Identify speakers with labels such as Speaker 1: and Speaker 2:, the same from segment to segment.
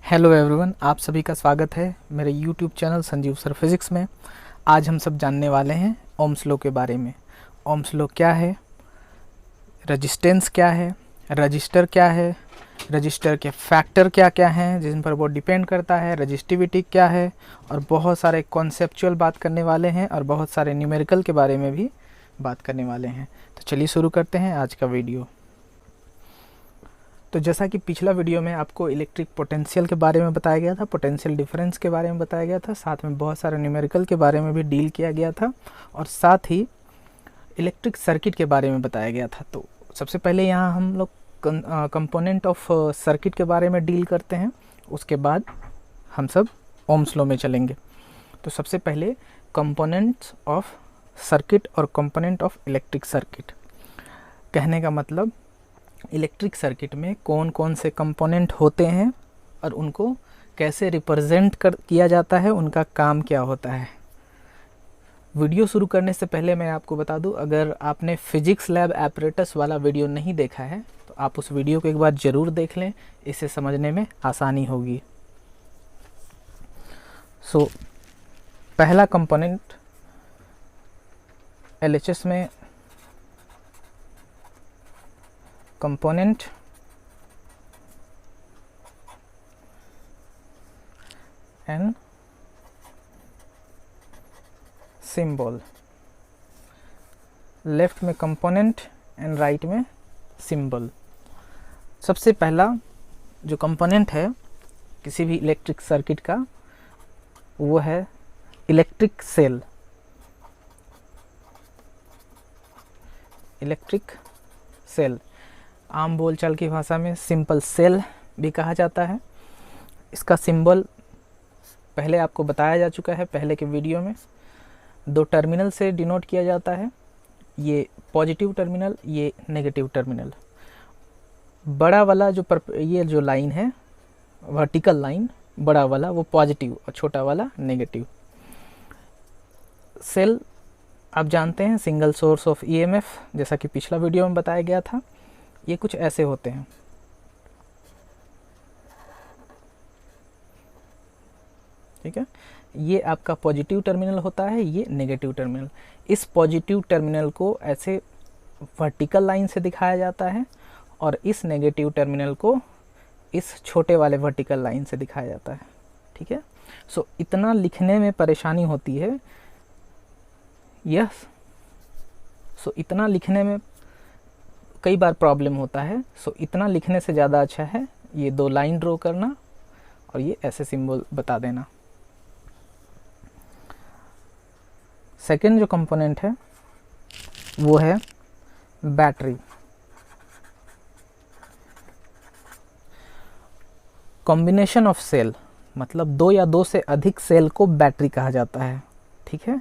Speaker 1: Hello everyone, आप सभी का स्वागत है मेरे YouTube channel Sanjeev sir physics में। आज हम सब जानने वाले हैं ओम्स लॉ के बारे में। ओम्स लॉ क्या है, रेजिस्टेंस क्या है, रजिस्टर क्या है, रजिस्टर के फैक्टर क्या क्या हैं जिन पर वो डिपेंड करता है, रजिस्टिविटी क्या है, और बहुत सारे कॉन्सेप्चुअल बात करने वाले हैं और बहुत सारे न्यूमेरिकल के बारे में भी बात करने वाले हैं। तो चलिए शुरू करते हैं आज का वीडियो। तो जैसा कि पिछला वीडियो में आपको इलेक्ट्रिक पोटेंशियल के बारे में बताया गया था, पोटेंशियल डिफरेंस के बारे में बताया गया था, साथ में बहुत सारे न्यूमेरिकल के बारे में भी डील किया गया था और साथ ही इलेक्ट्रिक सर्किट के बारे में बताया गया था। तो सबसे पहले यहाँ हम लोग कंपोनेंट ऑफ सर्किट के बारे में डील करते हैं, उसके बाद हम सब ओम्स लॉ में चलेंगे। तो सबसे पहले कंपोनेंट्स ऑफ सर्किट और कंपोनेंट ऑफ इलेक्ट्रिक सर्किट। कहने का मतलब इलेक्ट्रिक सर्किट में कौन कौन से कंपोनेंट होते हैं और उनको कैसे रिप्रेजेंट किया जाता है, उनका काम क्या होता है। वीडियो शुरू करने से पहले मैं आपको बता दूं, अगर आपने फिजिक्स लैब एपरेटस वाला वीडियो नहीं देखा है तो आप उस वीडियो को एक बार ज़रूर देख लें, इसे समझने में आसानी होगी। पहला कंपोनेंट एलएचएस में कंपोनेंट एंड सिंबल, लेफ्ट में कंपोनेंट एंड राइट में सिंबल। सबसे पहला जो कंपोनेंट है किसी भी इलेक्ट्रिक सर्किट का वो है इलेक्ट्रिक सेल। इलेक्ट्रिक सेल आम बोलचाल की भाषा में सिंपल सेल भी कहा जाता है। इसका सिंबल पहले आपको बताया जा चुका है पहले के वीडियो में। दो टर्मिनल से डिनोट किया जाता है, ये पॉजिटिव टर्मिनल, ये नेगेटिव टर्मिनल। बड़ा वाला ये जो लाइन है वर्टिकल लाइन, बड़ा वाला वो पॉजिटिव और छोटा वाला नेगेटिव। सेल आप जानते हैं सिंगल सोर्स ऑफ ईएमएफ, जैसा कि पिछला वीडियो में बताया गया था। ये कुछ ऐसे होते हैं, ठीक है। ये आपका पॉजिटिव टर्मिनल होता है, ये नेगेटिव टर्मिनल। इस पॉजिटिव टर्मिनल को ऐसे वर्टिकल लाइन से दिखाया जाता है और इस नेगेटिव टर्मिनल को इस छोटे वाले वर्टिकल लाइन से दिखाया जाता है, ठीक है। इतना लिखने में परेशानी होती है, यस। इतना लिखने में कई बार प्रॉब्लम होता है। इतना लिखने से ज़्यादा अच्छा है ये दो लाइन ड्रॉ करना और ये ऐसे सिंबल बता देना। सेकेंड जो कंपोनेंट है वो है बैटरी। कॉम्बिनेशन ऑफ सेल, मतलब दो या दो से अधिक सेल को बैटरी कहा जाता है, ठीक है।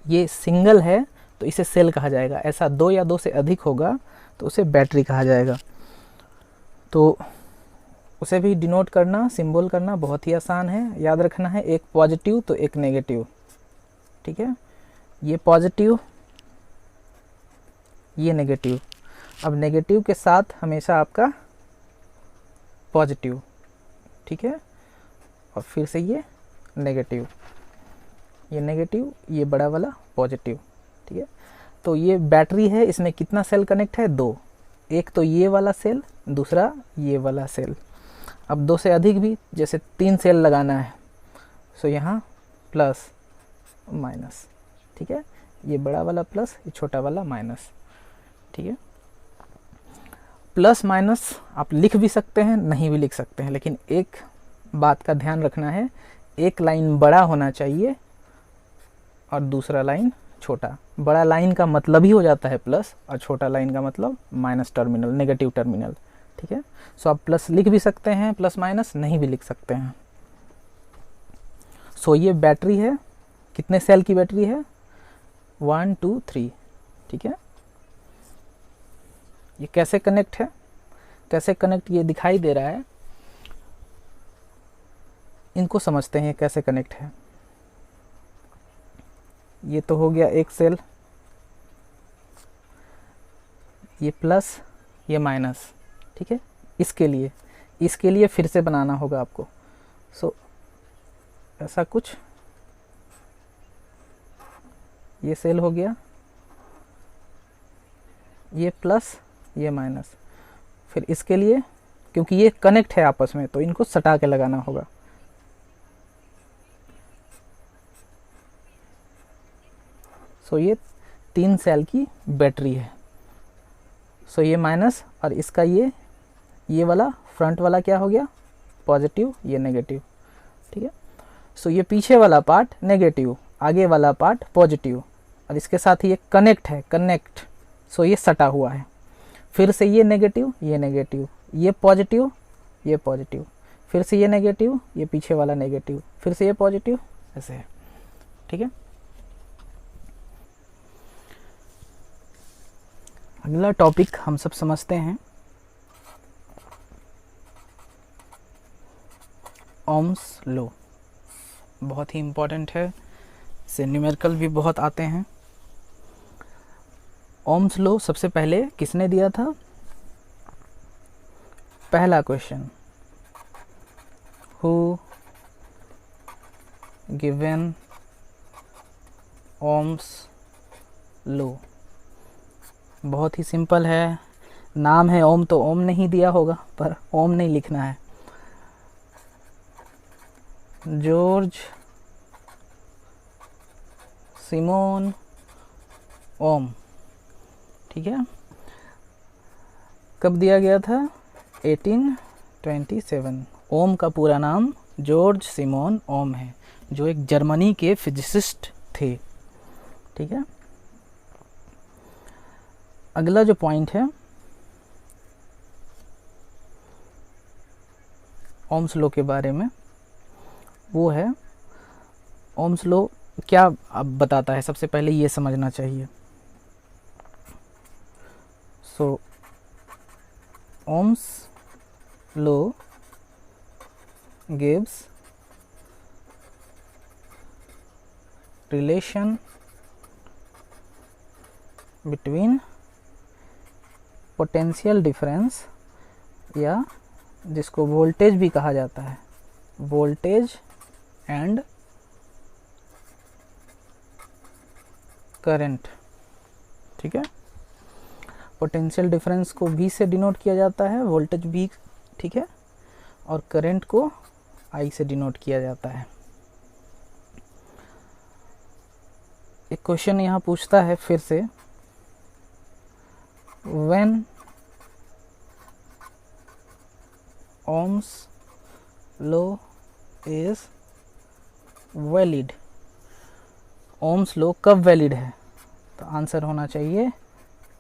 Speaker 1: ये सिंगल है तो इसे सेल कहा जाएगा, ऐसा दो या दो से अधिक होगा तो उसे बैटरी कहा जाएगा। तो उसे भी डिनोट करना, सिंबल करना बहुत ही आसान है, याद रखना है। एक पॉजिटिव तो एक नेगेटिव, ठीक है। ये पॉजिटिव, ये नेगेटिव। अब नेगेटिव के साथ हमेशा आपका पॉजिटिव, ठीक है, और फिर से ये नेगेटिव, ये नेगेटिव, ये बड़ा वाला पॉजिटिव, ठीक है। तो ये बैटरी है, इसमें कितना सेल कनेक्ट है? दो। एक तो ये वाला सेल, दूसरा ये वाला सेल। अब दो से अधिक भी, जैसे 3 सेल लगाना है, यहाँ प्लस माइनस, ठीक है। ये बड़ा वाला प्लस, ये छोटा वाला माइनस, ठीक है। प्लस माइनस आप लिख भी सकते हैं, नहीं भी लिख सकते हैं, लेकिन एक बात का ध्यान रखना है, एक लाइन बड़ा होना चाहिए और दूसरा लाइन छोटा। बड़ा लाइन का मतलब ही हो जाता है प्लस और छोटा लाइन का मतलब माइनस टर्मिनल, नेगेटिव टर्मिनल, ठीक है। आप प्लस लिख भी सकते हैं, प्लस माइनस नहीं भी लिख सकते हैं। ये बैटरी है, कितने सेल की बैटरी है? 1 2 3, ठीक है। ये कैसे कनेक्ट है, कैसे कनेक्ट ये दिखाई दे रहा है, इनको समझते हैं कैसे कनेक्ट है। ये तो हो गया एक सेल, ये प्लस, ये माइनस, ठीक है। इसके लिए फिर से बनाना होगा आपको। सो ऐसा कुछ, ये सेल हो गया, ये प्लस ये माइनस। फिर इसके लिए क्योंकि ये कनेक्ट है आपस में तो इनको सटा के लगाना होगा। सो ये 3 सेल की बैटरी है। सो ये माइनस और इसका ये वाला फ्रंट वाला क्या हो गया पॉजिटिव, ये नेगेटिव, ठीक है। सो ये पीछे वाला पार्ट नेगेटिव, आगे वाला पार्ट पॉजिटिव, और इसके साथ ही ये कनेक्ट है, कनेक्ट। सो ये सटा हुआ है। फिर से ये नेगेटिव, ये नेगेटिव, ये पॉजिटिव, ये पॉजिटिव, फिर से ये नेगेटिव, ये पीछे वाला नेगेटिव, फिर से ये पॉजिटिव, ऐसे है, ठीक है। अगला टॉपिक हम सब समझते हैं ओम्स लॉ। बहुत ही इम्पोर्टेंट है, इससे न्यूमेरिकल भी बहुत आते हैं। ओम्स लॉ सबसे पहले किसने दिया था? पहला question, who given Ohm's law. बहुत ही सिंपल है, नाम है ओम तो ओम नहीं दिया होगा, पर ओम नहीं लिखना है, जॉर्ज सिमोन ओम, ठीक है। कब दिया गया था? 1827। ओम का पूरा नाम जॉर्ज सिमोन ओम है, जो एक जर्मनी के फिजिसिस्ट थे, ठीक है। अगला जो पॉइंट है ओम्स लॉ के बारे में, वो है ओम्स लॉ क्या अब बताता है, सबसे पहले ये समझना चाहिए। So Ohm's law gives relation between potential difference, या जिसको वोल्टेज भी कहा जाता है, वोल्टेज एंड करंट, ठीक है। पोटेंशियल डिफरेंस को V से डिनोट किया जाता है, वोल्टेज V, ठीक है, और करंट को I से डिनोट किया जाता है। एक क्वेश्चन यहाँ पूछता है फिर से, when Ohm's law is valid, Ohm's law कब वैलिड है? तो आंसर होना चाहिए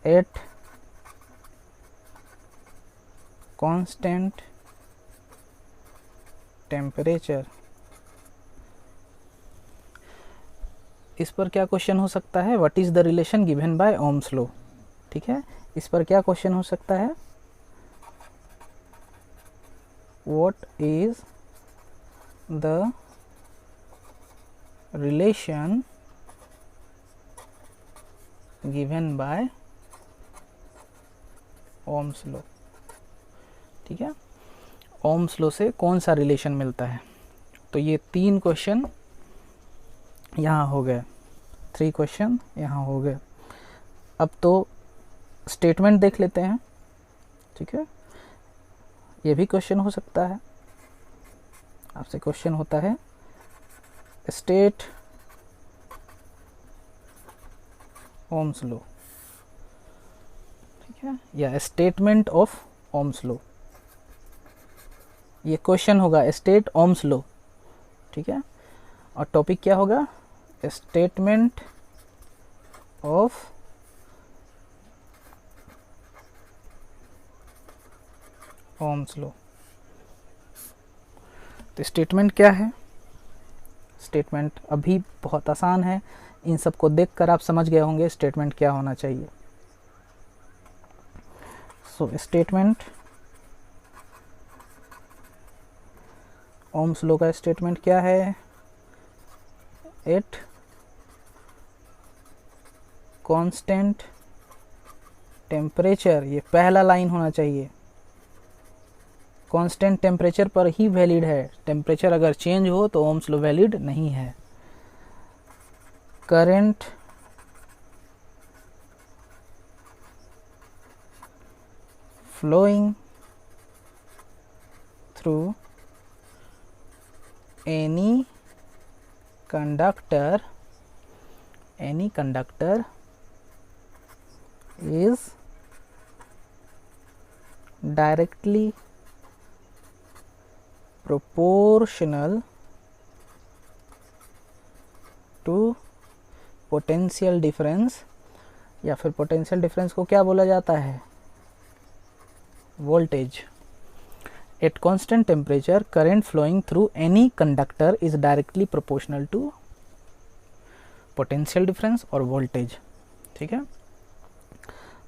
Speaker 1: एट कांस्टेंट टेम्परेचर। इस पर क्या क्वेश्चन हो सकता है? What is the relation given by Ohm's law, ठीक है। इस पर क्या क्वेश्चन हो सकता है? What is the relation given by Ohm's law, ठीक है। ओम्स लॉ से कौन सा रिलेशन मिलता है? तो ये 3 क्वेश्चन यहाँ हो गए, 3 क्वेश्चन यहाँ हो गए। अब तो स्टेटमेंट देख लेते हैं, ठीक है। ये भी क्वेश्चन हो सकता है, आपसे क्वेश्चन होता है स्टेट ओम्स लॉ, ठीक है, या स्टेटमेंट ऑफ ओम्स लॉ। ये क्वेश्चन होगा स्टेट ओम्स लॉ, ठीक है, और टॉपिक क्या होगा? Statement of Ohm's law. तो स्टेटमेंट क्या है? स्टेटमेंट अभी बहुत आसान है, इन सबको देखकर आप समझ गए होंगे स्टेटमेंट क्या होना चाहिए। सो स्टेटमेंट, ओम्स लॉ का स्टेटमेंट क्या है? एट कांस्टेंट टेम्परेचर, ये पहला लाइन होना चाहिए, कांस्टेंट टेम्परेचर पर ही वैलिड है, टेम्परेचर अगर चेंज हो तो ओम्स लॉ वैलिड नहीं है। Current flowing through any conductor is directly proportional to potential difference, या फिर पोटेंशियल डिफरेंस को क्या बोला जाता है, voltage. At constant temperature current flowing through any conductor is directly proportional to potential difference और वोल्टेज। ठीक है,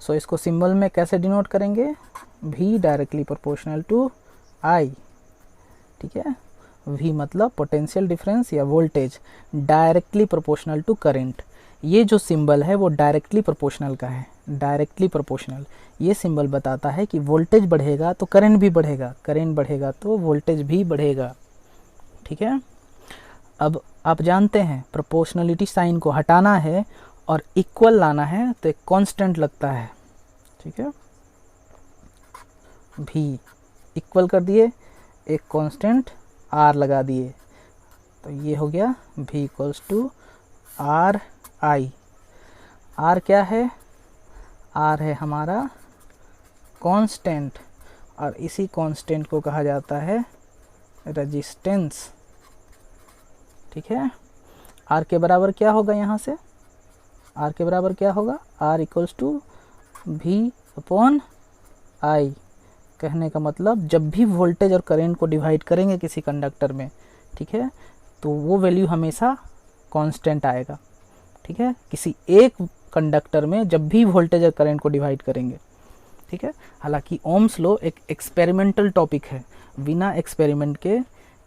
Speaker 1: सो इसको सिंबल में कैसे डिनोट करेंगे, V directly proportional to I। ठीक है, V मतलब पोटेंशियल डिफरेंस या voltage, directly proportional to current. ये जो सिंबल है वो डायरेक्टली प्रोपोर्शनल का है, डायरेक्टली प्रोपोर्शनल। ये सिंबल बताता है कि वोल्टेज बढ़ेगा तो करंट भी बढ़ेगा, करंट बढ़ेगा तो वोल्टेज भी बढ़ेगा। ठीक है, अब आप जानते हैं प्रोपोर्शनलिटी साइन को हटाना है और इक्वल लाना है तो एक कांस्टेंट लगता है। ठीक है, भी इक्वल कर दिए, एक कांस्टेंट R लगा दिए, तो ये हो गया V equals to R I. R क्या है, R है हमारा कांस्टेंट, और इसी कांस्टेंट को कहा जाता है रेजिस्टेंस। ठीक है, R के बराबर क्या होगा, यहाँ से R के बराबर क्या होगा, R equals to V upon I। कहने का मतलब जब भी वोल्टेज और करंट को डिवाइड करेंगे किसी कंडक्टर में, ठीक है, तो वो वैल्यू हमेशा कांस्टेंट आएगा। ठीक है, किसी एक कंडक्टर में जब भी वोल्टेज और करंट को डिवाइड करेंगे। ठीक है, हालांकि ओम्स लॉ एक एक्सपेरिमेंटल टॉपिक है, बिना एक्सपेरिमेंट के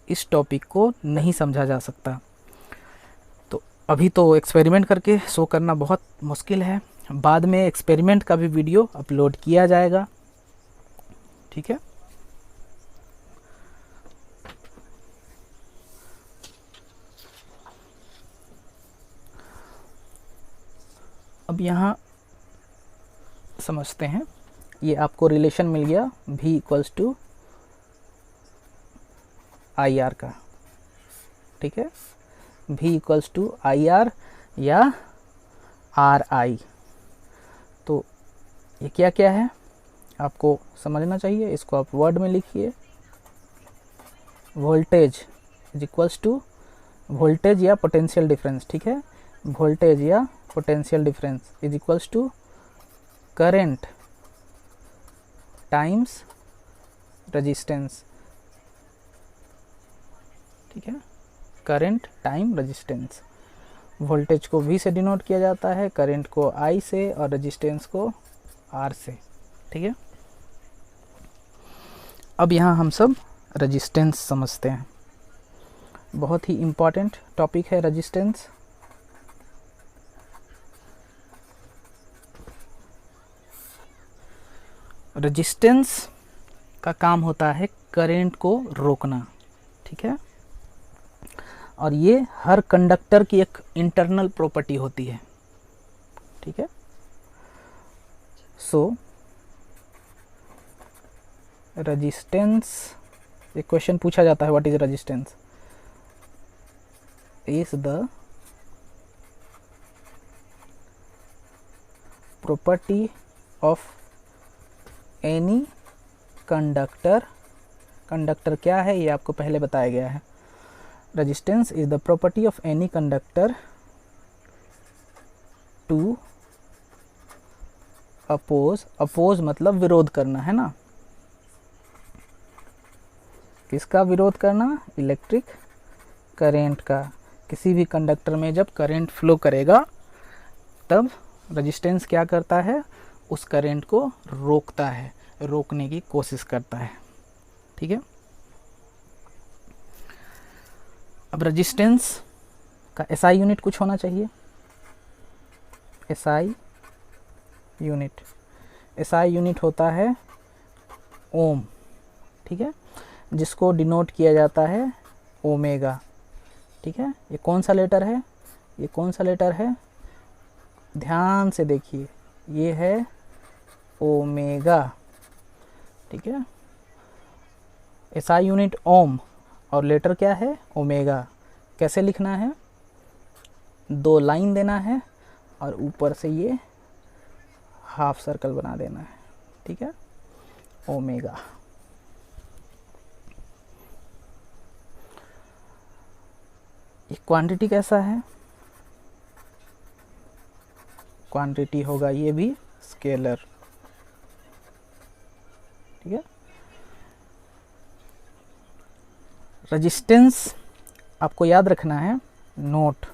Speaker 1: इस टॉपिक को नहीं समझा जा सकता। तो अभी तो एक्सपेरिमेंट करके शो करना बहुत मुश्किल है, बाद में एक्सपेरिमेंट का भी वीडियो अपलोड किया जाएगा। ठीक है, अब यहाँ समझते हैं, ये आपको रिलेशन मिल गया V equals to I R का। ठीक है, V equals to I R या आर आई। तो ये क्या क्या है आपको समझना चाहिए, इसको आप वर्ड में लिखिए। Voltage is equals to voltage या पोटेंशियल डिफरेंस। ठीक है, वोल्टेज या potential difference is equals to current times resistance. ठीक है, करंट टाइम रेजिस्टेंस। वोल्टेज को V से डिनोट किया जाता है, करंट को I से और रेजिस्टेंस को R से। ठीक है, अब यहाँ हम सब रेजिस्टेंस समझते हैं, बहुत ही इम्पॉर्टेंट टॉपिक है रेजिस्टेंस। रेजिस्टेंस का काम होता है करंट को रोकना। ठीक है, और ये हर कंडक्टर की एक इंटरनल प्रॉपर्टी होती है। ठीक है, सो रेजिस्टेंस, एक क्वेश्चन पूछा जाता है, what is resistance, is the property of any conductor. Conductor क्या है ये आपको पहले बताया गया है। Resistance is the property of any conductor to oppose. Oppose मतलब विरोध करना, है ना। किसका विरोध करना, इलेक्ट्रिक करंट का। किसी भी कंडक्टर में जब करंट फ्लो करेगा तब रेजिस्टेंस क्या करता है, उस करंट को रोकता है, रोकने की कोशिश करता है। ठीक है, अब रेजिस्टेंस का एसआई यूनिट कुछ होना चाहिए। एसआई यूनिट, एसआई यूनिट होता है ओम। ठीक है, जिसको डिनोट किया जाता है ओमेगा। ठीक है, ये कौन सा लेटर है, ये कौन सा लेटर है, ध्यान से देखिए, ये है ओमेगा। ठीक है, एसआई यूनिट ओम और लेटर क्या है ओमेगा। कैसे लिखना है, 2 लाइन देना है और ऊपर से ये हाफ सर्कल बना देना है। ठीक है, ओमेगा। ये क्वांटिटी कैसा है, क्वांटिटी होगा ये भी स्केलर। ठीक है, रेजिस्टेंस आपको याद रखना है, नोट,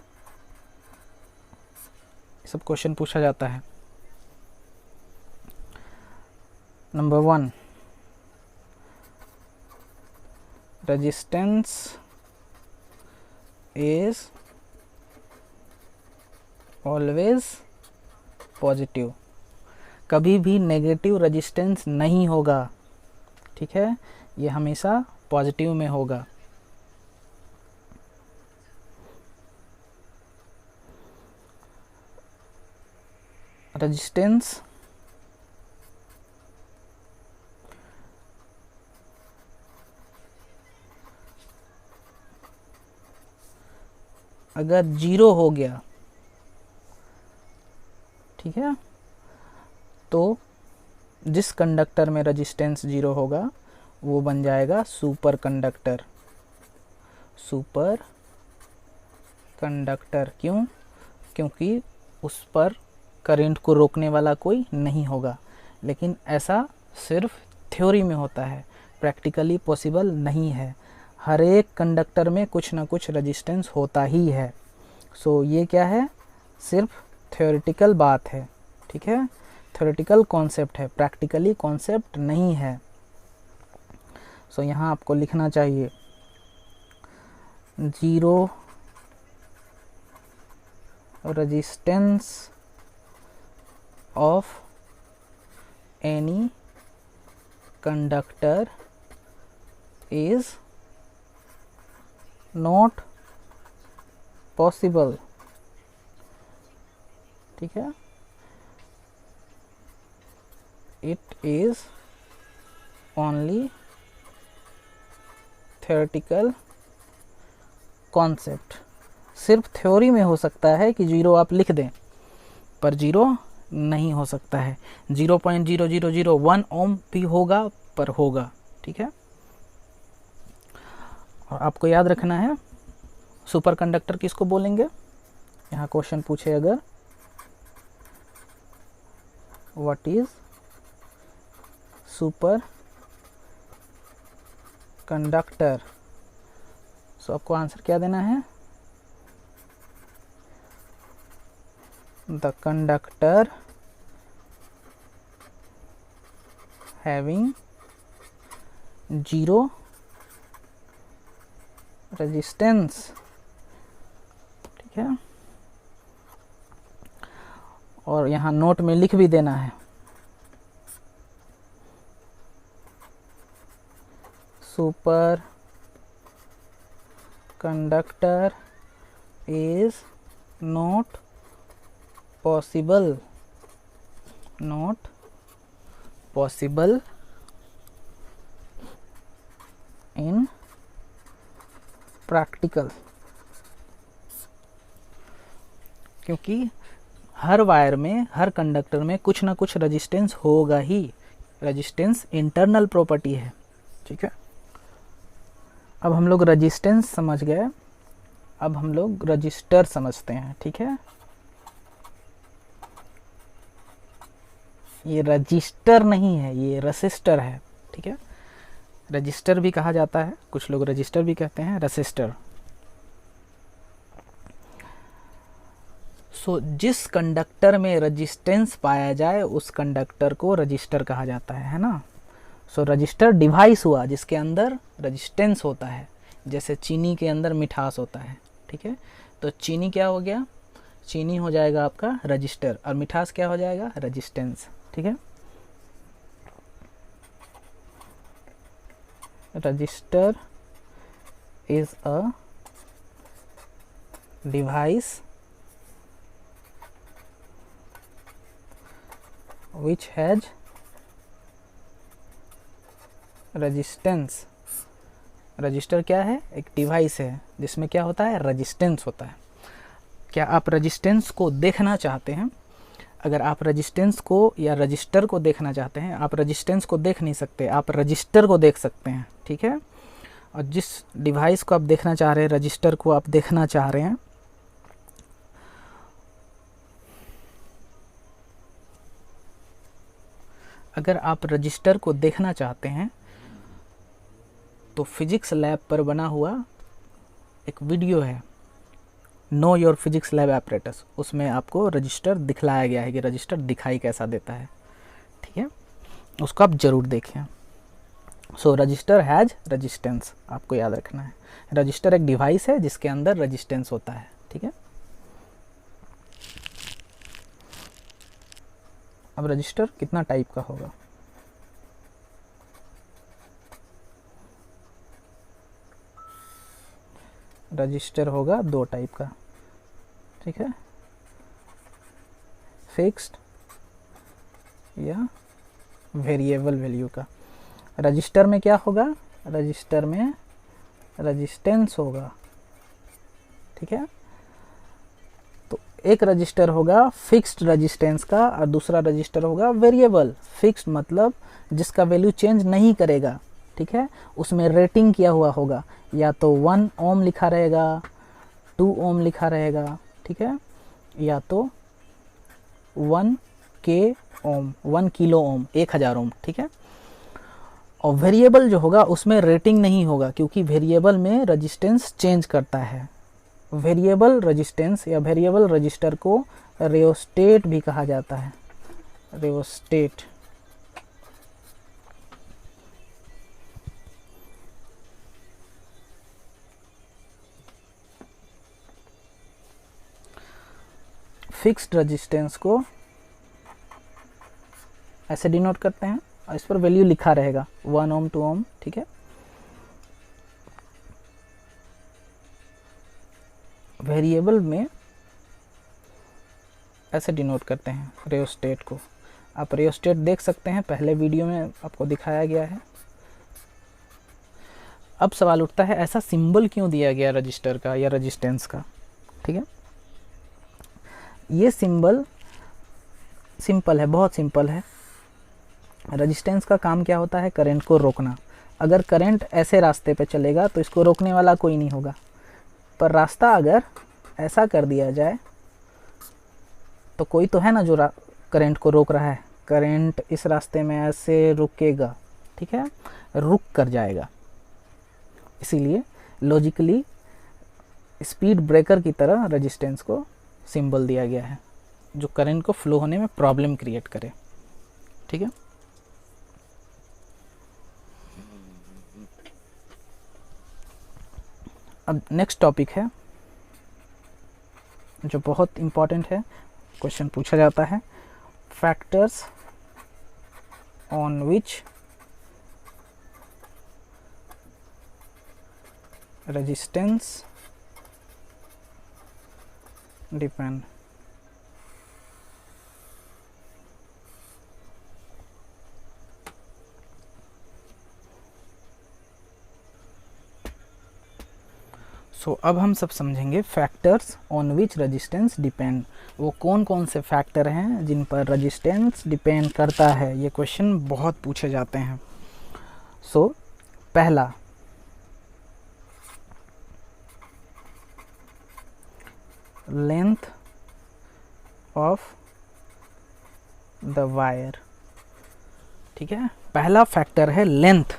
Speaker 1: सब क्वेश्चन पूछा जाता है। Number 1, resistance is always positive, कभी भी नेगेटिव रेजिस्टेंस नहीं होगा। ठीक है, ये हमेशा पॉजिटिव में होगा। रेजिस्टेंस अगर 0 हो गया, ठीक है, तो जिस कंडक्टर में रेजिस्टेंस 0 होगा वो बन जाएगा सुपर कंडक्टर। सुपर कंडक्टर क्यों, क्योंकि उस पर करंट को रोकने वाला कोई नहीं होगा। लेकिन ऐसा सिर्फ थ्योरी में होता है, प्रैक्टिकली पॉसिबल नहीं है। हर एक कंडक्टर में कुछ ना कुछ रेजिस्टेंस होता ही है। सो ये क्या है, सिर्फ थ्योरेटिकल बात है। ठीक है, थ्योरेटिकल कॉन्सेप्ट है, प्रैक्टिकली कॉन्सेप्ट नहीं है। सो यहाँ आपको लिखना चाहिए 0 resistance of any conductor is not possible। ठीक है, it is only theoretical concept। सिर्फ थ्योरी में हो सकता है कि 0 आप लिख दें, पर 0 नहीं हो सकता है। 0.0001 ओम भी होगा, पर होगा। ठीक है, और आपको याद रखना है सुपर कंडक्टर किसको बोलेंगे। यहाँ क्वेश्चन पूछे अगर व्हाट इज सुपर कंडक्टर, सो आपको आंसर क्या देना है, the conductor having 0 resistance। ठीक है, और यहाँ नोट में लिख भी देना है super conductor is not possible, not possible in practical। क्योंकि हर वायर में, हर कंडक्टर में कुछ ना कुछ रेजिस्टेंस होगा ही। रेजिस्टेंस इंटरनल प्रॉपर्टी है। ठीक है, अब हम लोग रेजिस्टेंस समझ गए, अब हम लोग रजिस्टर समझते हैं। ठीक है, ये रजिस्टर नहीं है, ये रेसिस्टर है। ठीक है, रजिस्टर भी कहा जाता है, कुछ लोग रजिस्टर भी कहते हैं, रेसिस्टर। सो जिस कंडक्टर में रेजिस्टेंस पाया जाए उस कंडक्टर को रजिस्टर कहा जाता है ना। सो रजिस्टर डिवाइस हुआ जिसके अंदर रेजिस्टेंस होता है, जैसे चीनी के अंदर मिठास होता है। ठीक है, तो चीनी क्या हो गया, चीनी हो जाएगा आपका रजिस्टर, और मिठास क्या हो जाएगा, रेजिस्टेंस। ठीक है, register is a device which has resistance। Register क्या है? एक डिवाइस है जिसमें क्या होता है? रेजिस्टेंस होता है। क्या आप रेजिस्टेंस को देखना चाहते हैं? अगर आप रेजिस्टेंस को या रजिस्टर को देखना चाहते हैं, आप रेजिस्टेंस को देख नहीं सकते, आप रजिस्टर को देख सकते हैं, ठीक है। और जिस डिवाइस को आप देखना चाह रहे हैं, रजिस्टर को आप देखना चाह रहे हैं, अगर आप रजिस्टर को देखना चाहते हैं तो फिजिक्स लैब पर बना हुआ एक वीडियो है, know your physics lab apparatus, उसमें आपको रजिस्टर दिखलाया गया है कि रजिस्टर दिखाई कैसा देता है, ठीक है। उसको आप ज़रूर देखें। सो रजिस्टर हैज़ रेजिस्टेंस, आपको याद रखना है। रजिस्टर एक डिवाइस है जिसके अंदर रेजिस्टेंस होता है, ठीक है। अब रजिस्टर कितना टाइप का होगा? रजिस्टर होगा 2 टाइप का, ठीक है, फिक्स्ड या वेरिएबल वैल्यू का। रजिस्टर में क्या होगा? रजिस्टर में रेजिस्टेंस होगा, ठीक है। तो एक रजिस्टर होगा फिक्स्ड रेजिस्टेंस का और दूसरा रजिस्टर होगा वेरिएबल। फिक्स्ड मतलब जिसका वैल्यू चेंज नहीं करेगा, ठीक है। उसमें रेटिंग किया हुआ होगा, या तो 1 ओम लिखा रहेगा, 2 ओम लिखा रहेगा, ठीक है, या तो 1 के ओम, 1 किलो ओम, 1000 ओम, ठीक है। और वेरिएबल जो होगा उसमें रेटिंग नहीं होगा, क्योंकि वेरिएबल में रेजिस्टेंस चेंज करता है। वेरिएबल रेजिस्टेंस या वेरिएबल रजिस्टर को रियोस्टेट भी कहा जाता है, रियोस्टेट। फिक्स्ड रेजिस्टेंस को ऐसे डिनोट करते हैं और इस पर वैल्यू लिखा रहेगा 1 ओम 2 ओम, ठीक है। वेरिएबल में ऐसे डिनोट करते हैं रियोस्टेट को। आप रियोस्टेट देख सकते हैं, पहले वीडियो में आपको दिखाया गया है। अब सवाल उठता है ऐसा सिंबल क्यों दिया गया रजिस्टर का या रेजिस्टेंस का, ठीक है। ये सिंबल सिंपल है, बहुत सिंपल है। रेजिस्टेंस का काम क्या होता है? करंट को रोकना। अगर करंट ऐसे रास्ते पे चलेगा तो इसको रोकने वाला कोई नहीं होगा, पर रास्ता अगर ऐसा कर दिया जाए तो कोई तो है ना जो करंट को रोक रहा है। करंट इस रास्ते में ऐसे रुकेगा, ठीक है, रुक कर जाएगा। इसीलिए लॉजिकली स्पीड ब्रेकर की तरह रेजिस्टेंस को सिंबल दिया गया है, जो करंट को फ्लो होने में प्रॉब्लम क्रिएट करे, ठीक है। अब नेक्स्ट टॉपिक है जो बहुत इम्पॉर्टेंट है, क्वेश्चन पूछा जाता है, factors on which resistance depend. So अब हम सब समझेंगे factors on which resistance depend. वो कौन कौन से फैक्टर हैं जिन पर रेजिस्टेंस डिपेंड करता है। ये क्वेश्चन बहुत पूछे जाते हैं। सो पहला, लेंथ ऑफ द वायर, ठीक है। पहला फैक्टर है लेंथ,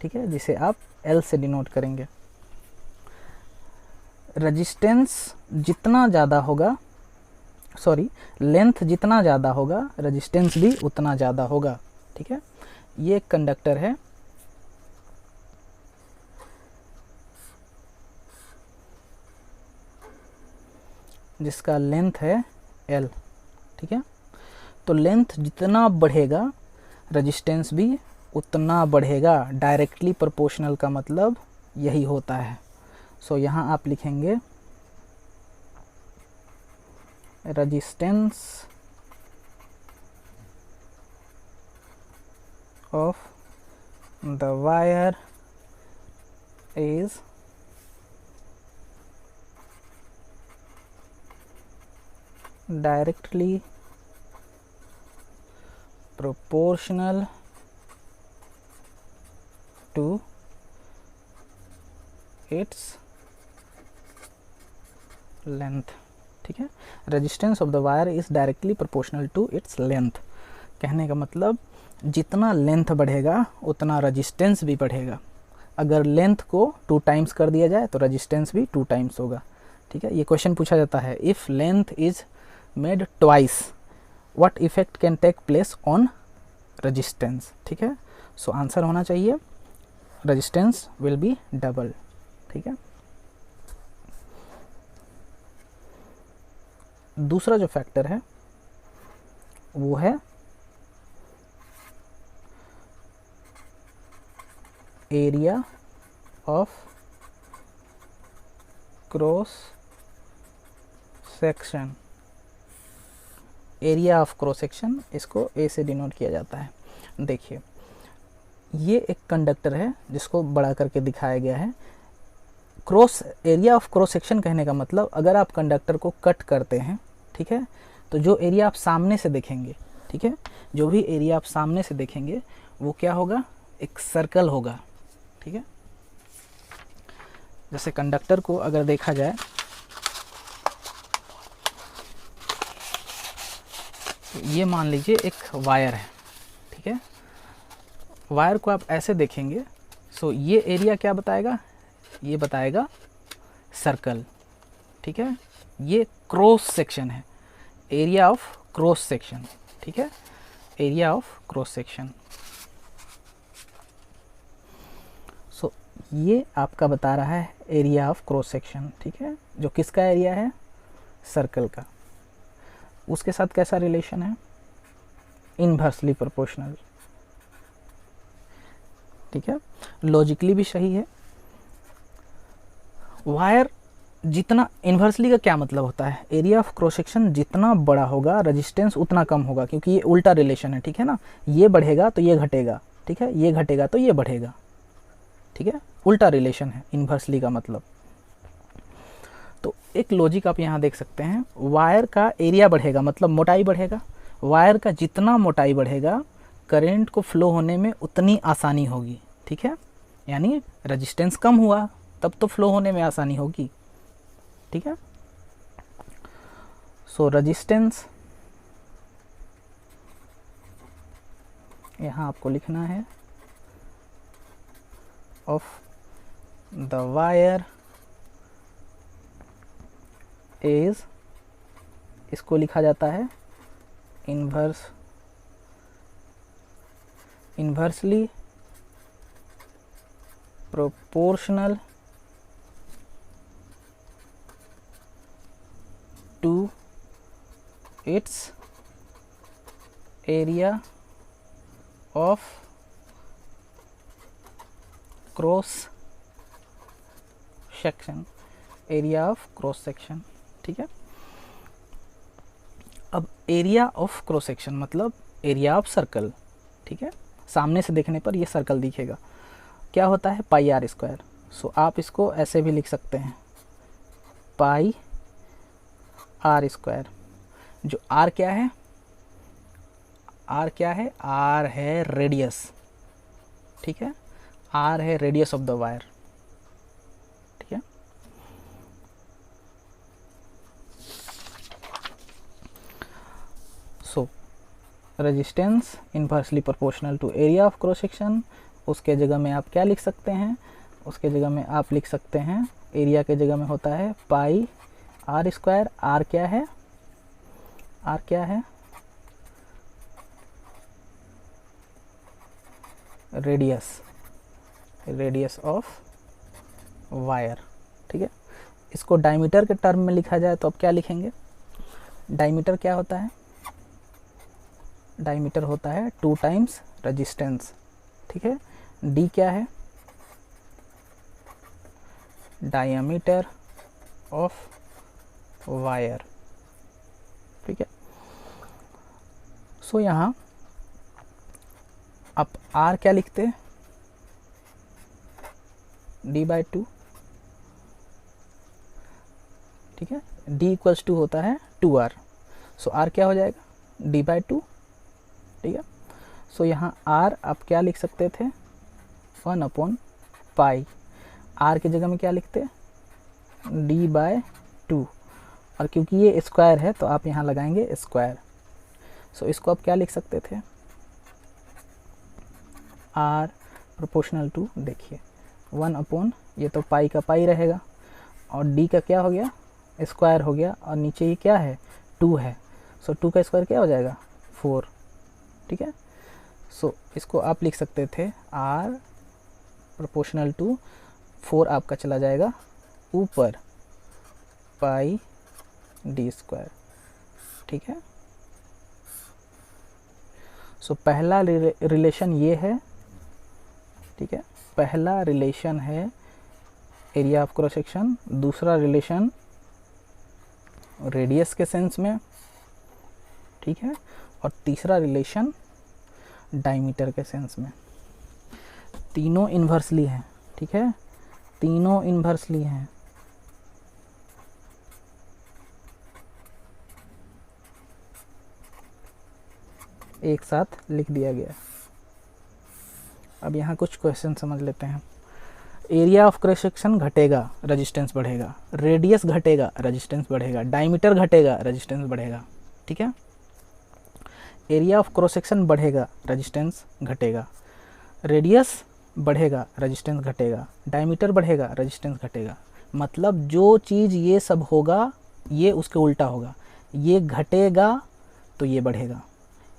Speaker 1: ठीक है, जिसे आप L से डिनोट करेंगे। रेजिस्टेंस जितना ज़्यादा होगा, सॉरी, लेंथ जितना ज़्यादा होगा रेजिस्टेंस भी उतना ज़्यादा होगा, ठीक है। ये एक कंडक्टर है, जिसका लेंथ है L, ठीक है। तो लेंथ जितना बढ़ेगा रेजिस्टेंस भी उतना बढ़ेगा। डायरेक्टली प्रोपोर्शनल का मतलब यही होता है। सो यहाँ आप लिखेंगे resistance of the wire is directly proportional to its length। ठीक है, resistance of the wire is directly proportional to its length. कहने का मतलब जितना लेंथ बढ़ेगा उतना रेजिस्टेंस भी बढ़ेगा। अगर लेंथ को 2 टाइम्स कर दिया जाए तो रेजिस्टेंस भी 2 टाइम्स होगा। ठीक है, ये क्वेश्चन पूछा जाता है, if length is made twice what effect can take place on resistance. ठीक है, सो आंसर होना चाहिए रेजिस्टेंस विल बी डबल। ठीक है, दूसरा जो फैक्टर है वो है area of cross section. Area of cross section, इसको ए से डिनोट किया जाता है। देखिए, ये एक कंडक्टर है जिसको बड़ा करके दिखाया गया है। Cross area of cross section कहने का मतलब अगर आप कंडक्टर को कट करते हैं, ठीक है, तो जो एरिया आप सामने से देखेंगे, ठीक है, जो भी एरिया आप सामने से देखेंगे वो क्या होगा, एक सर्कल होगा। ठीक है, जैसे कंडक्टर को अगर देखा जाए तो ये मान लीजिए एक वायर है। ठीक है, वायर को आप ऐसे देखेंगे, सो ये एरिया क्या बताएगा, ये बताएगा सर्कल। ठीक है, ये क्रॉस सेक्शन है, एरिया ऑफ क्रॉस सेक्शन। ठीक है, एरिया ऑफ क्रॉस सेक्शन। सो ये आपका बता रहा है एरिया ऑफ क्रॉस सेक्शन। ठीक है, जो किसका एरिया है, सर्कल का। उसके साथ कैसा रिलेशन है, इनवर्सली प्रोपोर्शनल। ठीक है, लॉजिकली भी सही है। वायर जितना, इन्वर्सली का क्या मतलब होता है, एरिया ऑफ क्रॉस सेक्शन जितना बड़ा होगा रेजिस्टेंस उतना कम होगा, क्योंकि ये उल्टा रिलेशन है। ठीक है ना, ये बढ़ेगा तो ये घटेगा। ठीक है, ये घटेगा तो ये बढ़ेगा। ठीक है, उल्टा रिलेशन है इन्वर्सली का मतलब। तो एक लॉजिक आप यहाँ देख सकते हैं, वायर का एरिया बढ़ेगा मतलब मोटाई बढ़ेगा। वायर का जितना मोटाई बढ़ेगा करंट को फ्लो होने में उतनी आसानी होगी। ठीक है, यानी रेजिस्टेंस कम हुआ तब तो फ्लो होने में आसानी होगी। ठीक है, सो रेजिस्टेंस यहाँ आपको लिखना है ऑफ द वायर इज, इसको लिखा जाता है inversely proportional to its area of cross section, area of cross section. ठीक है, अब एरिया ऑफ क्रॉस सेक्शन मतलब एरिया ऑफ सर्कल। ठीक है, सामने से देखने पर ये सर्कल दिखेगा, क्या होता है, पाई आर स्क्वायर। सो आप इसको ऐसे भी लिख सकते हैं, पाई आर स्क्वायर। जो आर क्या है, आर क्या है, आर है रेडियस। ठीक है, आर है रेडियस ऑफ द वायर। ठीक है, so resistance inversely proportional to area of cross section. उसके जगह में आप क्या लिख सकते हैं, उसके जगह में आप लिख सकते हैं, एरिया के जगह में होता है पाई आर स्क्वायर। आर क्या है, आर क्या है, रेडियस, रेडियस ऑफ वायर। ठीक है, इसको डायमीटर के टर्म में लिखा जाए तो अब क्या लिखेंगे, डायमीटर क्या होता है, डायमीटर होता है 2 टाइम्स रेजिस्टेंस। ठीक ठीक है। डी क्या है, डायमीटर ऑफ वायर, ठीक है। सो यहाँ आप आर क्या लिखते हैं, D/2, ठीक है। D इक्वल्स टू होता है 2R, सो R क्या हो जाएगा, D/2, ठीक है। सो यहाँ R आप क्या लिख सकते थे, 1/पाई, R की जगह में क्या लिखते हैं, D/2, और क्योंकि ये स्क्वायर है तो आप यहाँ लगाएंगे स्क्वायर। सो इसको आप क्या लिख सकते थे, R प्रोपोर्शनल टू, देखिए 1/, ये तो पाई का पाई रहेगा, और D का क्या हो गया, स्क्वायर हो गया, और नीचे ये क्या है, 2 है। सो 2 का स्क्वायर क्या हो जाएगा, 4, ठीक है। सो इसको आप लिख सकते थे R प्रोपोर्शनल टू 4, आपका चला जाएगा ऊपर पाई D², ठीक है। सो पहला रिलेशन ये है, ठीक है, पहला रिलेशन है एरिया ऑफ क्रॉस सेक्शन, दूसरा रिलेशन रेडियस के सेंस में, ठीक है, और तीसरा रिलेशन डायमीटर के सेंस में। तीनों इन्वर्सली हैं, ठीक है, तीनों इन्वर्सली हैं। एक साथ लिख दिया गया। अब यहाँ कुछ क्वेश्चन समझ लेते हैं। एरिया ऑफ क्रॉस सेक्शन घटेगा, रेजिस्टेंस बढ़ेगा, रेडियस घटेगा, रेजिस्टेंस बढ़ेगा, डायमीटर घटेगा, रेजिस्टेंस बढ़ेगा, ठीक है। एरिया ऑफ क्रॉस सेक्शन बढ़ेगा, रेजिस्टेंस घटेगा, रेडियस बढ़ेगा, रेजिस्टेंस घटेगा, डायमीटर बढ़ेगा, रेजिस्टेंस घटेगा। मतलब जो चीज़ ये सब होगा ये उसके उल्टा होगा, ये घटेगा तो ये बढ़ेगा,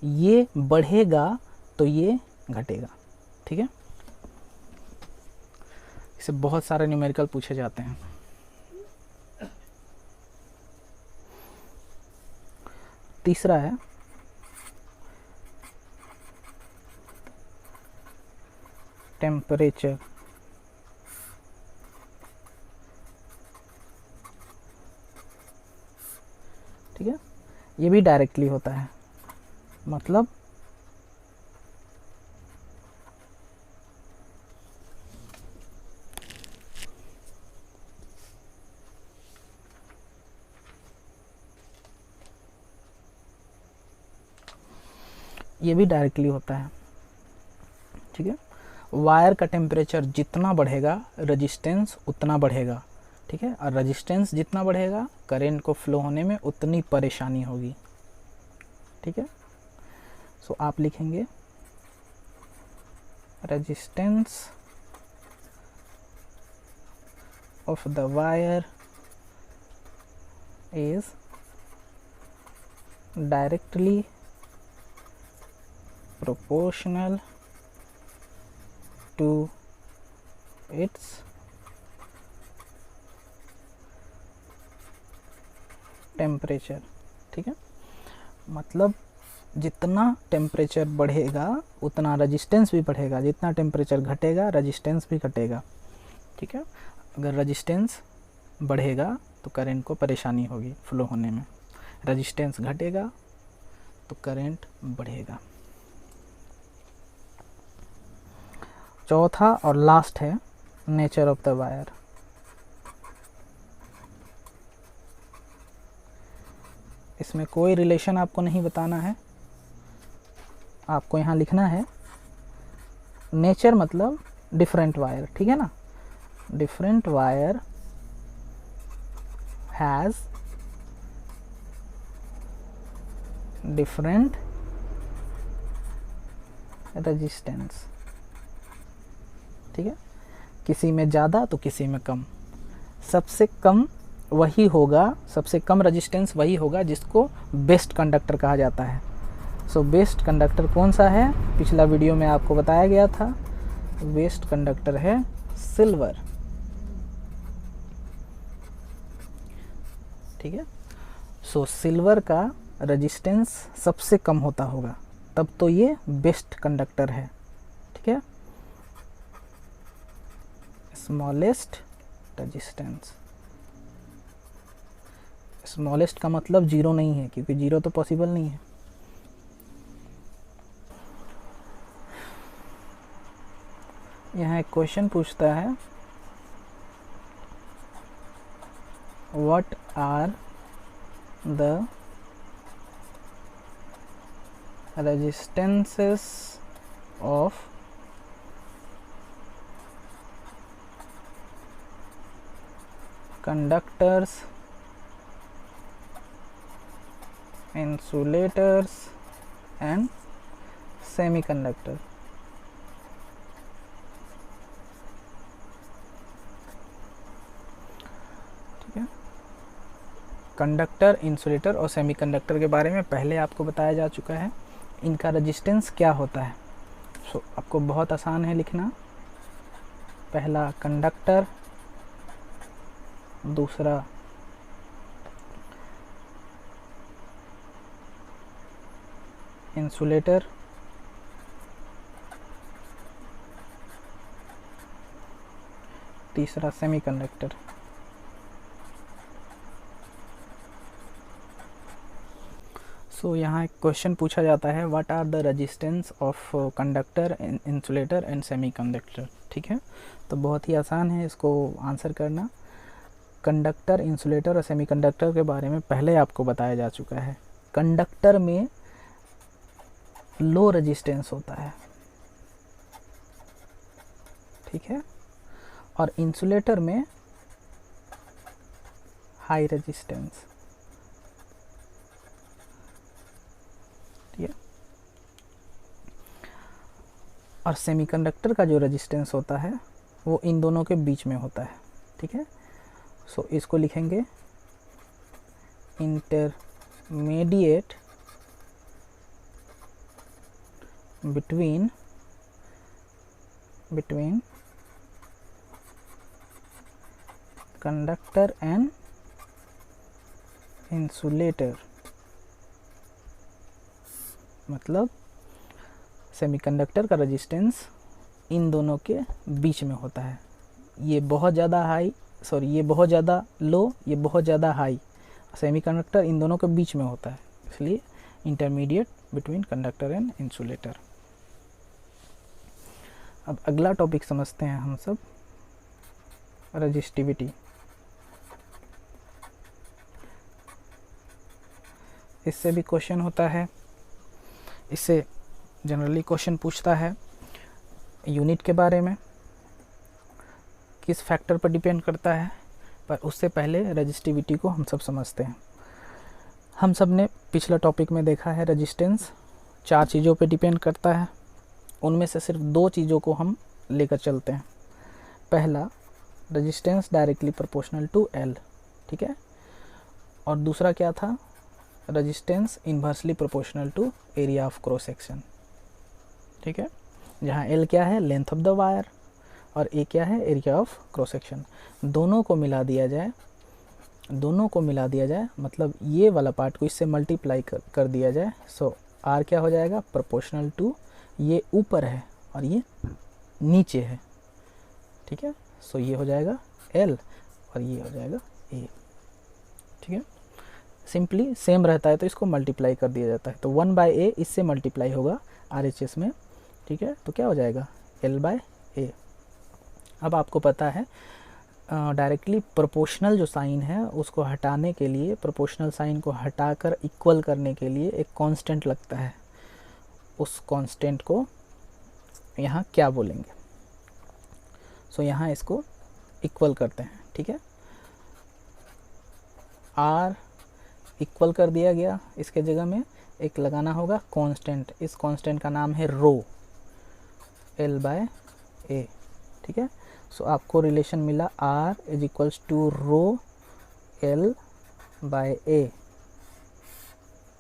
Speaker 1: ये बढ़ेगा तो ये घटेगा, ठीक है। इससे बहुत सारे न्यूमेरिकल पूछे जाते हैं। तीसरा है टेम्परेचर, ठीक है। ये भी डायरेक्टली होता है, मतलब ये भी डायरेक्टली होता है, ठीक है। वायर का टेम्परेचर जितना बढ़ेगा रेजिस्टेंस उतना बढ़ेगा, ठीक है, और रेजिस्टेंस जितना बढ़ेगा करंट को फ्लो होने में उतनी परेशानी होगी, ठीक है। सो आप लिखेंगे resistance of the wire is directly proportional to its temperature, ठीक है। मतलब जितना टेम्परेचर बढ़ेगा उतना रेजिस्टेंस भी बढ़ेगा, जितना टेम्परेचर घटेगा रेजिस्टेंस भी घटेगा, ठीक है। अगर रेजिस्टेंस बढ़ेगा तो करंट को परेशानी होगी फ्लो होने में, रेजिस्टेंस घटेगा तो करंट बढ़ेगा। चौथा और लास्ट है नेचर ऑफ द वायर। इसमें कोई रिलेशन आपको नहीं बताना है, आपको यहाँ लिखना है नेचर मतलब डिफरेंट वायर, ठीक है ना। Different wire has different resistance, ठीक है। किसी में ज़्यादा तो किसी में कम, सबसे कम वही होगा, सबसे कम रेजिस्टेंस वही होगा जिसको बेस्ट कंडक्टर कहा जाता है। सो बेस्ट कंडक्टर कौन सा है, पिछला वीडियो में आपको बताया गया था, बेस्ट कंडक्टर है सिल्वर, ठीक है। सो सिल्वर का रेजिस्टेंस सबसे कम होता होगा, तब तो ये बेस्ट कंडक्टर है, ठीक है। Smallest resistance. स्मॉलेस्ट का मतलब जीरो नहीं है, क्योंकि जीरो तो पॉसिबल नहीं है। यहाँ एक क्वेश्चन पूछता है what are the resistances of conductors, insulators and semiconductor. ठीक है, कंडक्टर, इंसुलेटर और सेमीकंडक्टर के बारे में पहले आपको बताया जा चुका है। इनका रेजिस्टेंस क्या होता है। सो आपको बहुत आसान है लिखना। पहला कंडक्टर, दूसरा इंसुलेटर, तीसरा सेमीकंडक्टर। सो यहाँ एक क्वेश्चन पूछा जाता है what are the resistance of conductor, insulator and semiconductor. ठीक है, तो बहुत ही आसान है इसको आंसर करना। कंडक्टर, इंसुलेटर और सेमीकंडक्टर के बारे में पहले आपको बताया जा चुका है। कंडक्टर में लो रेजिस्टेंस होता है, ठीक है, और इंसुलेटर में हाई रेजिस्टेंस। ठीक है, और सेमीकंडक्टर का जो रेजिस्टेंस होता है वो इन दोनों के बीच में होता है। ठीक है, सो इसको लिखेंगे intermediate between conductor and insulator। मतलब सेमीकंडक्टर का रेजिस्टेंस इन दोनों के बीच में होता है। ये बहुत ज़्यादा हाई, सॉरी ये बहुत ज़्यादा लो, ये बहुत ज़्यादा हाई। सेमीकंडक्टर इन दोनों के बीच में होता है, इसलिए intermediate between conductor and insulator. अब अगला टॉपिक समझते हैं हम सब, रेजिस्टिविटी। इससे भी क्वेश्चन होता है। इससे जनरली क्वेश्चन पूछता है यूनिट के बारे में, किस फैक्टर पर डिपेंड करता है, पर उससे पहले रेजिस्टिविटी को हम सब समझते हैं। हम सब ने पिछला टॉपिक में देखा है रेजिस्टेंस 4 चीज़ों पे डिपेंड करता है। उनमें से सिर्फ 2 चीज़ों को हम लेकर चलते हैं। पहला resistance directly proportional to L, ठीक है, और दूसरा क्या था, resistance inversely proportional to area of cross section. ठीक है, जहाँ एल क्या है, लेंथ ऑफ द वायर, और ए क्या है, एरिया ऑफ क्रॉस सेक्शन। दोनों को मिला दिया जाए, मतलब ये वाला पार्ट को इससे मल्टीप्लाई कर दिया जाए। सो आर क्या हो जाएगा, प्रोपोर्शनल टू, ये ऊपर है और ये नीचे है। ठीक है, सो ये हो जाएगा एल और ये हो जाएगा ए। ठीक है, सिंपली सेम रहता है तो इसको मल्टीप्लाई कर दिया जाता है। तो 1/a इससे मल्टीप्लाई होगा RHS में। ठीक है, तो क्या हो जाएगा, L/a। अब आपको पता है डायरेक्टली प्रोपोर्शनल जो साइन है उसको हटाने के लिए, प्रोपोर्शनल साइन को हटाकर इक्वल करने के लिए एक कांस्टेंट लगता है। उस कांस्टेंट को यहाँ क्या बोलेंगे। सो यहाँ इसको इक्वल करते हैं। ठीक है, R इक्वल कर दिया गया, इसके जगह में एक लगाना होगा कांस्टेंट। इस कांस्टेंट का नाम है रो, L/a। ठीक है, सो आपको रिलेशन मिला R = रो L/a।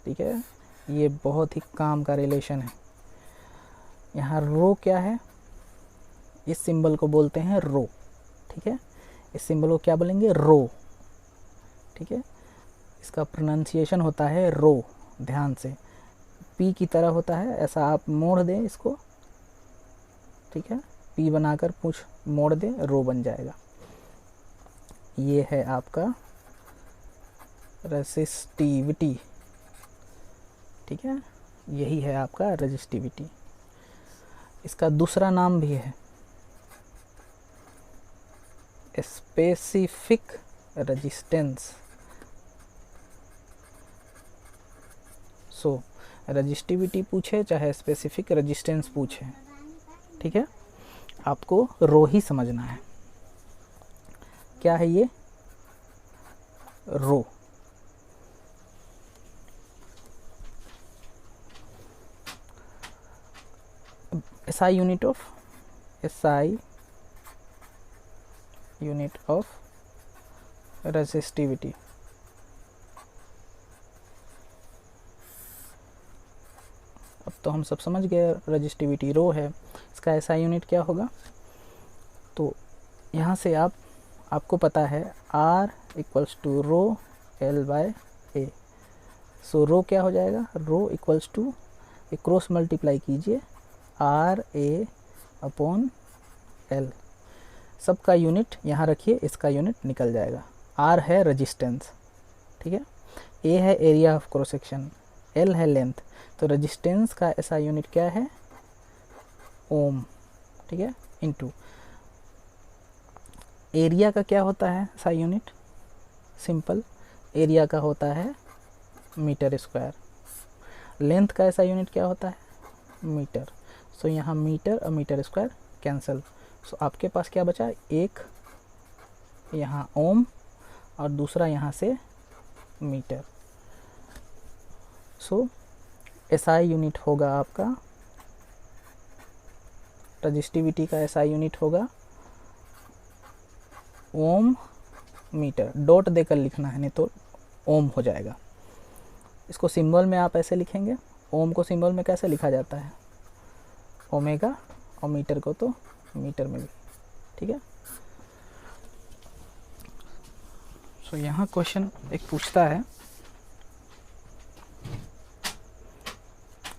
Speaker 1: ठीक है, ये बहुत ही काम का रिलेशन है। यहाँ रो क्या है, इस सिंबल को बोलते हैं रो। ठीक है, इस सिंबल को क्या बोलेंगे, रो। ठीक है, इसका प्रोनाउंसिएशन होता है रो, ध्यान से, पी की तरह होता है, ऐसा आप मोड़ दें इसको। ठीक है, पी बनाकर पूछ मोड़ दें, रो बन जाएगा। ये है आपका रेसिस्टिविटी, ठीक है, यही है आपका रेजिस्टिविटी। इसका दूसरा नाम भी है स्पेसिफिक रेजिस्टेंस। सो रेजिस्टिविटी पूछे चाहे स्पेसिफिक रेजिस्टेंस पूछे, ठीक है, आपको रो ही समझना है। क्या है ये? रो। SI unit of resistivity. अब तो हम सब समझ गए रेजिस्टिविटी रो है, इसका SI यूनिट क्या होगा। तो यहाँ से आपको पता है R equals to rho L by A. So rho क्या हो जाएगा? रो इक्वल्स टू, एक क्रॉस मल्टीप्लाई कीजिए, आर ए अपॉन एल। सबका यूनिट यहाँ रखिए, इसका यूनिट निकल जाएगा। आर है रेजिस्टेंस, ठीक है, ए है area of cross section, L है लेंथ। तो रेजिस्टेंस का ऐसा यूनिट क्या है? ओम, ठीक है, इनटू एरिया का क्या होता है ऐसा यूनिट? सिंपल, एरिया का होता है मीटर स्क्वायर। लेंथ का ऐसा यूनिट क्या होता है? मीटर। सो यहाँ मीटर और मीटर स्क्वायर कैंसिल। सो आपके पास क्या बचा? एक यहाँ ओम और दूसरा यहाँ से मीटर। सो SI यूनिट होगा आपका, रेजिस्टिविटी का SI यूनिट होगा ओम मीटर। डॉट देकर लिखना है, नहीं तो ओम हो जाएगा। इसको सिंबल में आप ऐसे लिखेंगे, ओम को सिंबल में कैसे लिखा जाता है? ओमेगा, और मीटर को तो मीटर में भी, ठीक है। सो यहाँ क्वेश्चन एक पूछता है,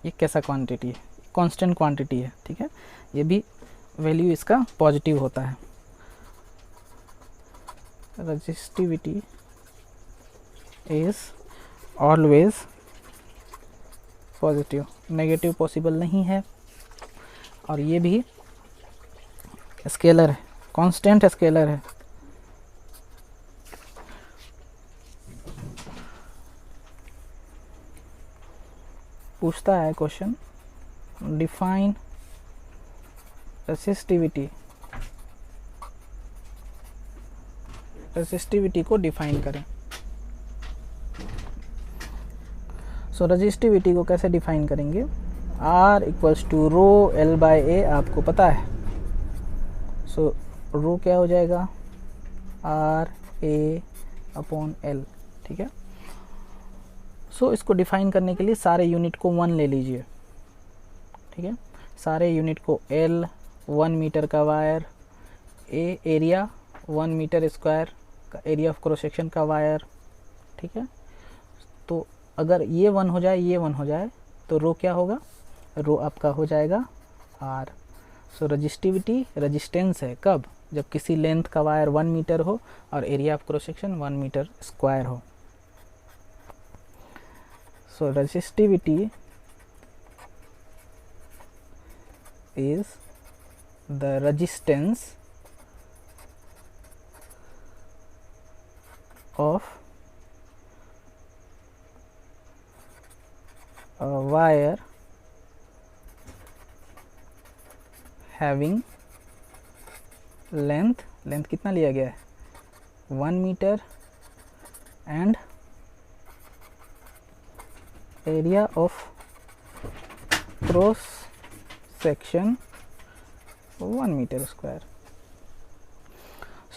Speaker 1: ये कैसा क्वांटिटी है? कांस्टेंट क्वांटिटी है, ठीक है, ये भी वैल्यू इसका पॉजिटिव होता है। Resistivity is always positive, negative possible नहीं है। और ये भी स्केलर है, कांस्टेंट स्केलर है। पूछता है क्वेश्चन, डिफाइन रेसिस्टिविटी। रेसिस्टिविटी को डिफाइन करें। सो रेजिस्टिविटी को कैसे डिफाइन करेंगे? R equals to rho L by A, आपको पता है। सो रो क्या हो जाएगा? R A अपॉन L, ठीक है। सो इसको डिफाइन करने के लिए सारे यूनिट को 1 ले लीजिए, ठीक है। सारे यूनिट को L 1 मीटर का wire, A area 1 metre square का एरिया ऑफ क्रॉस सेक्शन का वायर, ठीक है। तो अगर ये 1 हो जाए, ये 1 हो जाए, तो रो क्या होगा? रो आपका हो जाएगा R। सो रेजिस्टिविटी रेजिस्टेंस है कब? जब किसी लेंथ का वायर 1 मीटर हो और area of cross section 1 metre square हो। So resistivity is the resistance of a wire having length कितना लिया गया है? 1 metre and area of cross section 1 metre square.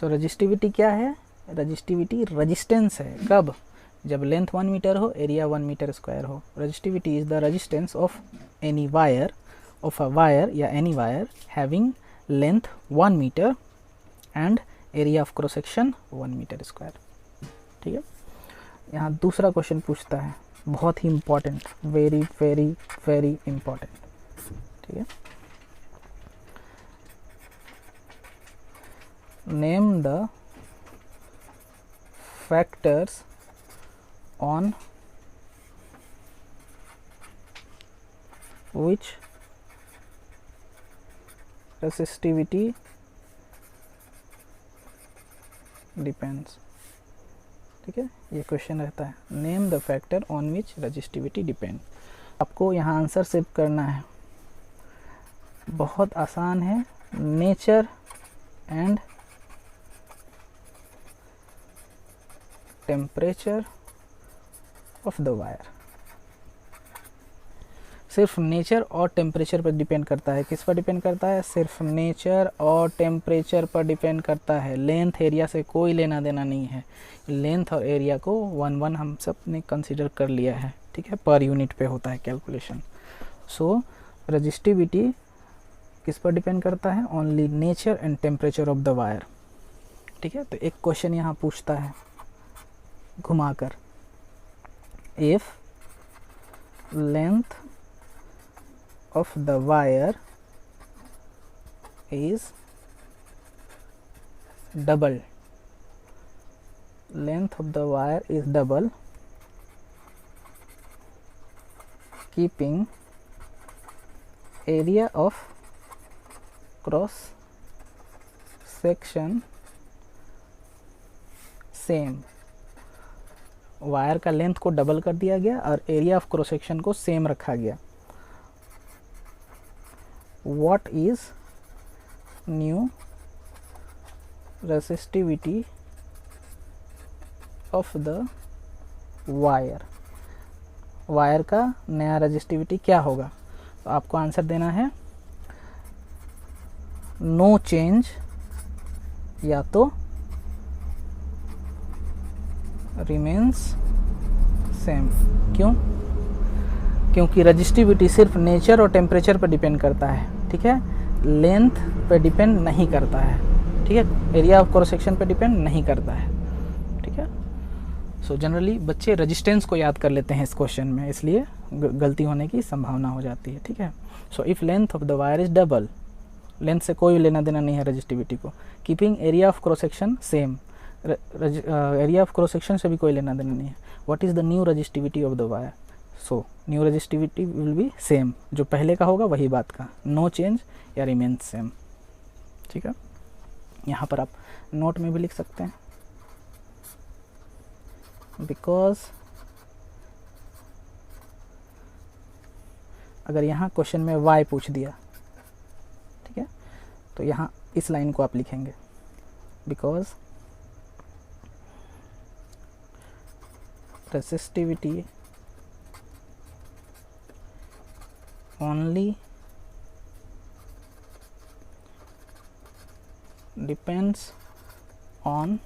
Speaker 1: So resistivity क्या है? रेजिस्टिविटी रेजिस्टेंस है कब? जब लेंथ 1 मीटर हो, एरिया 1 मीटर स्क्वायर हो। Resistivity is the resistance of any wire, of a wire या any wire having length 1 metre and area of cross section 1 metre square, ठीक है। यहाँ दूसरा क्वेश्चन पूछता है, बहुत ही important, very very very important, ठीक है। Name the factors on which resistivity depends। ठीक है, ये क्वेश्चन रहता है, name the factor on which resistivity depend. आपको यहाँ आंसर सेव करना है, बहुत आसान है। Nature and temperature of the wire, सिर्फ नेचर और टेम्परेचर पर डिपेंड करता है। किस पर डिपेंड करता है? सिर्फ नेचर और टेम्परेचर पर डिपेंड करता है। लेंथ एरिया से कोई लेना देना नहीं है। लेंथ और एरिया को 1-1 हम सब ने कंसीडर कर लिया है। ठीक है, पर यूनिट पे होता है कैलकुलेशन। सो रजिस्टिविटी किस पर डिपेंड करता है? Only nature and temperature of the wire. ठीक है, तो एक क्वेश्चन यहाँ पूछता है घुमाकर, if length of the wire is double, length of the wire is double, keeping area of cross section same. Wire का लेंथ को डबल कर दिया गया और एरिया ऑफ क्रॉस सेक्शन को सेम रखा गया। What is new resistivity of the wire? Wire का नया रजिस्टिविटी क्या होगा? तो आपको आंसर देना है नो चेंज या तो रिमेन्स सेम। क्यों? क्योंकि रजिस्टिविटी सिर्फ नेचर और टेम्परेचर पर डिपेंड करता है। ठीक है, लेंथ पर डिपेंड नहीं करता है। ठीक है, एरिया ऑफ क्रॉस सेक्शन पर डिपेंड नहीं करता है। ठीक है, सो जनरली बच्चे रेजिस्टेंस को याद कर लेते हैं इस क्वेश्चन में, इसलिए गलती होने की संभावना हो जाती है। ठीक है, so if length of the wire is double, length से कोई लेना देना नहीं है रजिस्टिविटी को। Keeping area of cross section same, area of cross section से भी कोई लेना देना नहीं है। What is the new resistivity of the wire? So new resistivity will be same, जो पहले का होगा वही बात का, नो चेंज या रिमेन सेम। ठीक है, यहाँ पर आप नोट में भी लिख सकते हैं, बिकॉज अगर यहाँ क्वेश्चन में वाई पूछ दिया, ठीक है, तो यहाँ इस लाइन को आप लिखेंगे, because resistivity only depends on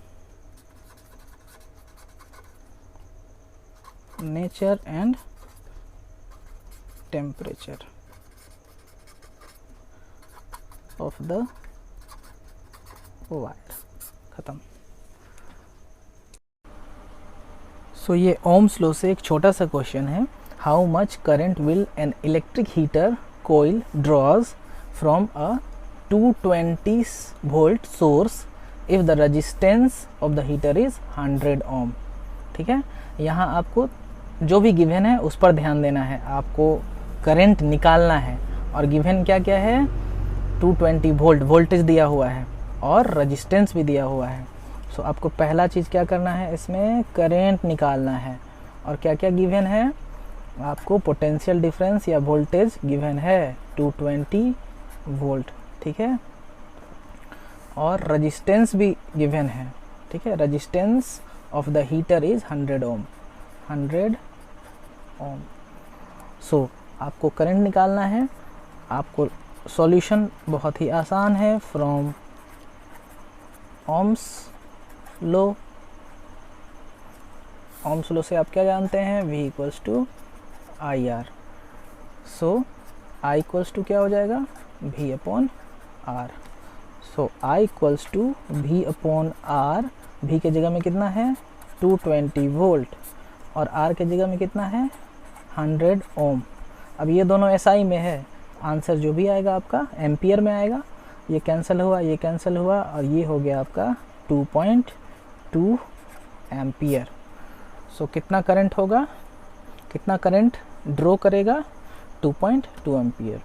Speaker 1: nature and temperature of the wire। खत्म। सो ये ओम्स लॉ से एक छोटा सा क्वेश्चन है, how much current will an electric heater coil draws from a 220 volt source if the resistance of the heater is 100 ohm। ठीक है, यहाँ आपको जो भी गिवन है उस पर ध्यान देना है, आपको करंट निकालना है और गिवन क्या क्या है? 220 वोल्ट, वोल्टेज दिया हुआ है और रेजिस्टेंस भी दिया हुआ है। सो आपको पहला चीज़ क्या करना है, इसमें करंट निकालना है। और क्या क्या गिवन है? आपको पोटेंशियल डिफरेंस या वोल्टेज गिवन है 220 वोल्ट। ठीक है, और रेजिस्टेंस भी गिवन है। ठीक है, resistance of the heater is 100 ओम, 100 ओम। सो आपको करंट निकालना है। आपको सॉल्यूशन बहुत ही आसान है, from Ohm's law. Ohm's law से आप क्या जानते हैं? V equals to I R. So I equals to क्या हो जाएगा? V upon R। So I equals to V upon R। V के जगह में कितना है? 220 वोल्ट और R के जगह में कितना है? 100 ओम। अब ये दोनों SI में है, आंसर जो भी आएगा आपका एम्पियर में आएगा। ये कैंसिल हुआ, ये कैंसिल हुआ, और ये हो गया आपका 2.2 एम्पियर। सो कितना करंट होगा, कितना करंट ड्रॉ करेगा, 2.2 एम्पियर।